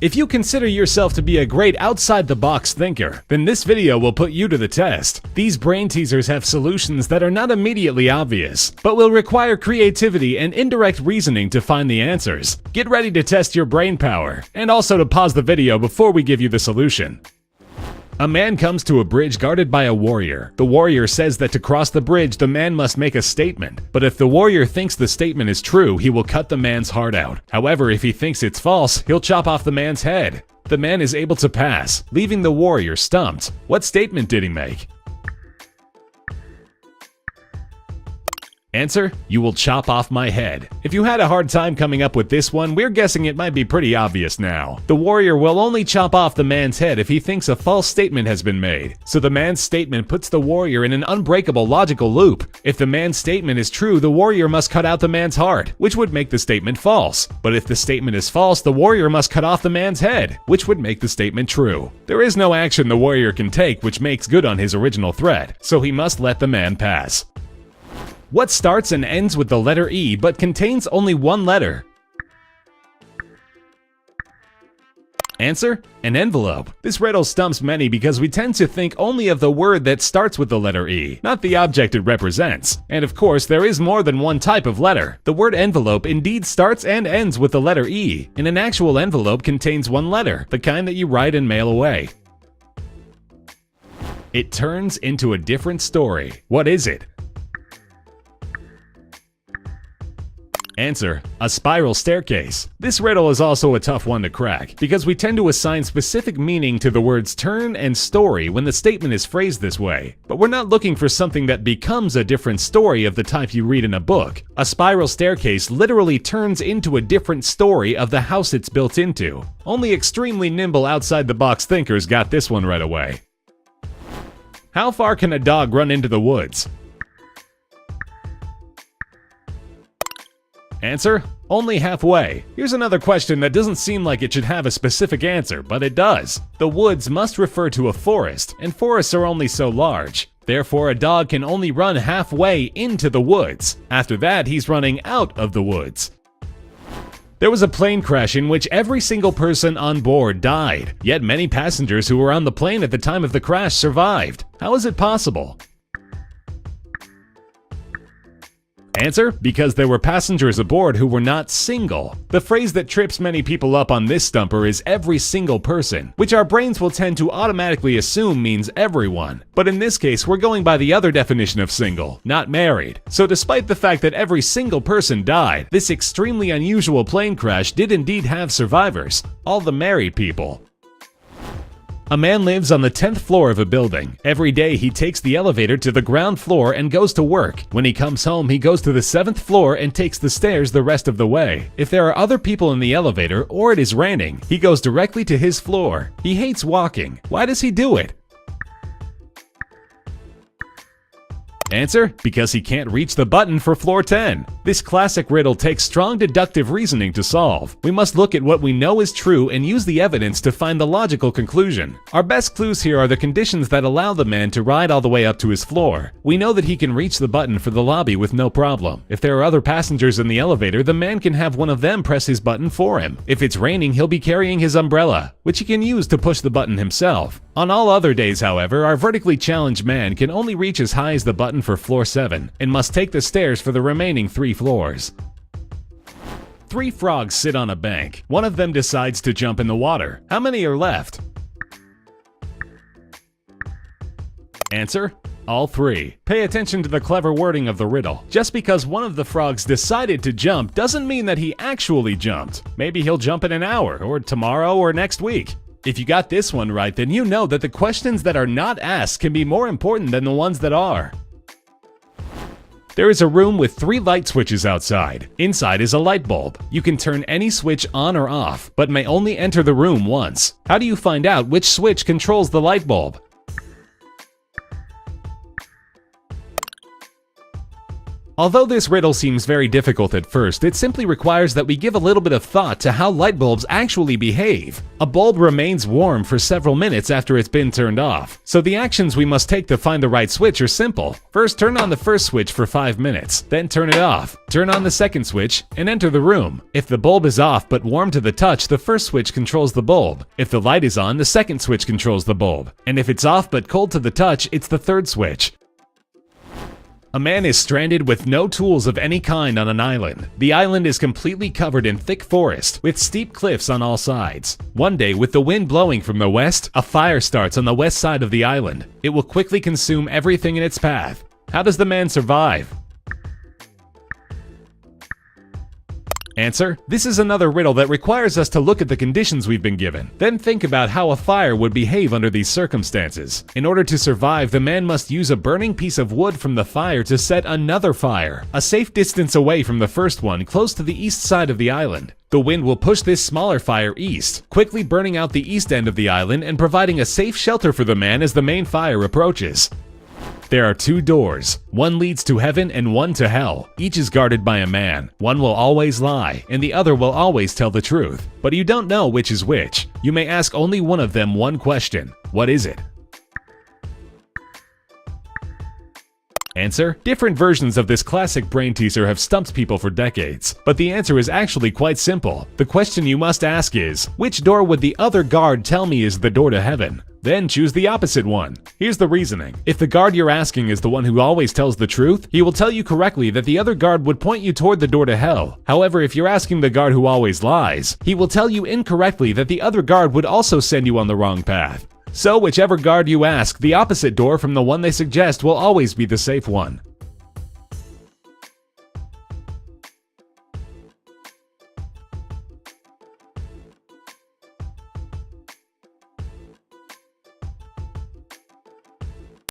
If you consider yourself to be a great outside-the-box thinker, then this video will put you to the test. These brain teasers have solutions that are not immediately obvious, but will require creativity and indirect reasoning to find the answers. Get ready to test your brain power, and also to pause the video before we give you the solution. A man comes to a bridge guarded by a warrior. The warrior says that to cross the bridge, the man must make a statement. But if the warrior thinks the statement is true, he will cut the man's heart out. However, if he thinks it's false, he'll chop off the man's head. The man is able to pass, leaving the warrior stumped. What statement did he make? Answer: you will chop off my head. If you had a hard time coming up with this one, we're guessing it might be pretty obvious now. The warrior will only chop off the man's head if he thinks a false statement has been made. So the man's statement puts the warrior in an unbreakable logical loop. If the man's statement is true, the warrior must cut out the man's heart, which would make the statement false. But if the statement is false, the warrior must cut off the man's head, which would make the statement true. There is no action the warrior can take which makes good on his original threat, so he must let the man pass. What starts and ends with the letter E but contains only one letter? Answer: an envelope. This riddle stumps many because we tend to think only of the word that starts with the letter E, not the object it represents. And of course, there is more than one type of letter. The word envelope indeed starts and ends with the letter E, and an actual envelope contains one letter, the kind that you write and mail away. It turns into a different story. What is it? Answer: a spiral staircase. This riddle is also a tough one to crack, because we tend to assign specific meaning to the words turn and story when the statement is phrased this way. But we're not looking for something that becomes a different story of the type you read in a book. A spiral staircase literally turns into a different story of the house it's built into. Only extremely nimble outside-the-box thinkers got this one right away. How far can a dog run into the woods? Answer: only halfway. Here's another question that doesn't seem like it should have a specific answer, but it does. The woods must refer to a forest, and forests are only so large. Therefore, a dog can only run halfway into the woods. After that, he's running out of the woods. There was a plane crash in which every single person on board died, yet many passengers who were on the plane at the time of the crash survived. How is it possible? Answer: because there were passengers aboard who were not single. The phrase that trips many people up on this stumper is every single person, which our brains will tend to automatically assume means everyone. But in this case, we're going by the other definition of single, not married. So despite the fact that every single person died, this extremely unusual plane crash did indeed have survivors, all the married people. A man lives on the 10th floor of a building. Every day he takes the elevator to the ground floor and goes to work. When he comes home, he goes to the 7th floor and takes the stairs the rest of the way. If there are other people in the elevator or it is raining, he goes directly to his floor. He hates walking. Why does he do it? Answer: because he can't reach the button for floor 10. This classic riddle takes strong deductive reasoning to solve. We must look at what we know is true and use the evidence to find the logical conclusion. Our best clues here are the conditions that allow the man to ride all the way up to his floor. We know that he can reach the button for the lobby with no problem. If there are other passengers in the elevator, the man can have one of them press his button for him. If it's raining, he'll be carrying his umbrella, which he can use to push the button himself. On all other days, however, our vertically challenged man can only reach as high as the button for floor 7 and must take the stairs for the remaining 3 floors. 3 frogs sit on a bank. One of them decides to jump in the water. How many are left? Answer: all 3. Pay attention to the clever wording of the riddle. Just because one of the frogs decided to jump doesn't mean that he actually jumped. Maybe he'll jump in an hour, or tomorrow, or next week. If you got this one right, then you know that the questions that are not asked can be more important than the ones that are. There is a room with 3 light switches outside. Inside is a light bulb. You can turn any switch on or off, but may only enter the room once. How do you find out which switch controls the light bulb? Although this riddle seems very difficult at first, it simply requires that we give a little bit of thought to how light bulbs actually behave. A bulb remains warm for several minutes after it's been turned off, so the actions we must take to find the right switch are simple. First, turn on the first switch for 5 minutes, then turn it off. Turn on the second switch and enter the room. If the bulb is off but warm to the touch, the first switch controls the bulb. If the light is on, the second switch controls the bulb. And if it's off but cold to the touch, it's the third switch. A man is stranded with no tools of any kind on an island. The island is completely covered in thick forest, with steep cliffs on all sides. One day, with the wind blowing from the west, a fire starts on the west side of the island. It will quickly consume everything in its path. How does the man survive? Answer: this is another riddle that requires us to look at the conditions we've been given. Then think about how a fire would behave under these circumstances. In order to survive, the man must use a burning piece of wood from the fire to set another fire, a safe distance away from the first one, close to the east side of the island. The wind will push this smaller fire east, quickly burning out the east end of the island and providing a safe shelter for the man as the main fire approaches. There are 2 doors. One leads to heaven and one to hell. Each is guarded by a man. One will always lie, and the other will always tell the truth. But you don't know which is which. You may ask only one of them one question. What is it? Answer: different versions of this classic brain teaser have stumped people for decades. But the answer is actually quite simple. The question you must ask is, which door would the other guard tell me is the door to heaven? Then choose the opposite one. Here's the reasoning. If the guard you're asking is the one who always tells the truth, he will tell you correctly that the other guard would point you toward the door to hell. However, if you're asking the guard who always lies, he will tell you incorrectly that the other guard would also send you on the wrong path. So whichever guard you ask, the opposite door from the one they suggest will always be the safe one.